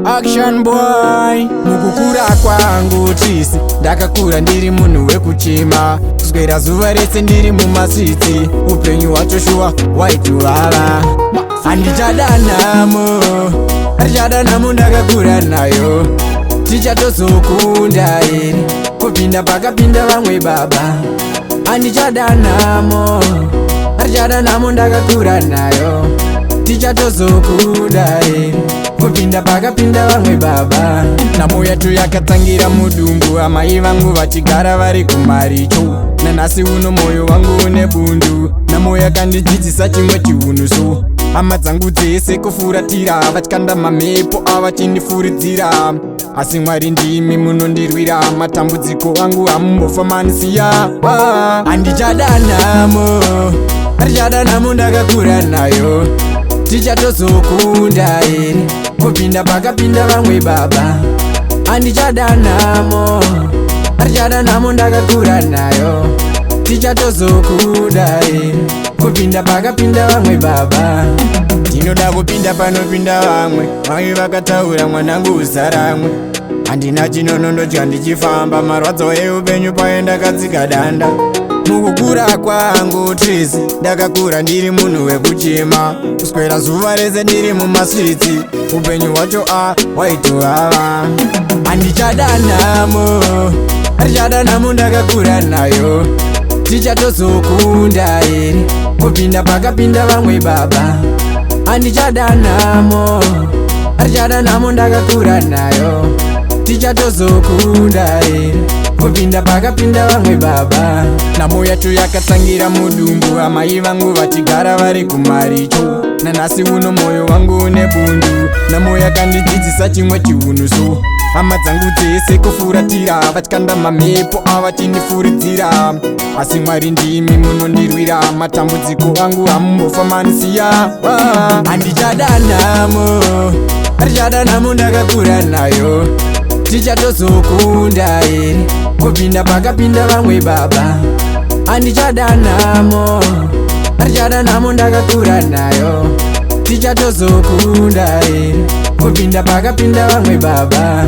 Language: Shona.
Action boy, mukukura kwangu trisi ndakakura ndiri munhu wekuchema kuswera zuva rese ndiri mumasvitsi upenyu wacho shuwa waituvava handichadanamo ndakakura nayo tichatozokunda iri kupinda pakapinda vamwe baba handichadanamo ndakakura nayo tichatozokunda iri kupinda pakapinda vamwe baba nhamo yatu yakatsangira mudumbu amai vangu vachigara vari kumaricho nanhasi uno mwoyo wangu une bundu nhamo yakandidzidzisa chimwe chiunuso hama dzangu dzese kufuratira vatyanda mamhepo avachindifuridzira asi mwari ndimi munondirwira matambudziko angu hamumbofamanisiya handichadanamo ndakakura nayo tichatozokunda iri kupinda pakapinda vamwe baba handichadanamo ndakakura nayo tichatozokunda iri kupinda pakapinda vamwe baba ndinoda kupinda panopinda vamwe vamwe vakataura mwanangu uzaramwe handina chinonondodya ndichifamba marwadzo eupenyu paenda kadzika danda mukukura kwangu trisi ndakakura ndiri munhu wekuchema kuswera zuva rese ndiri mumasvitsi upenyu wacho waituvava handichadanamo ndakakura nayo tichatozokunda iri kupinda pakapinda vamwe baba handichadanamo ndakakura nayo tichatozokunda iri kupinda pakapinda vamwe baba nhamo yatu yakatsangira mudumbu amai vangu vachigara vari kumaricho nanhasi uno mwoyo wangu une bundu nhamo yakandidzidzisa chimwe chiunuso hama dzangu dzese kufuratira vatyanda mamhepo avachindifuridzira asi mwari ndimi munondirwira matambudziko angu hamumbofamanisiya handichadanamo ndakakura nayo tichatozokunda iri kupinda pakapinda vamwe baba handichadanamo ndakakura nayo tichatozokunda iri kupinda pakapinda vamwe baba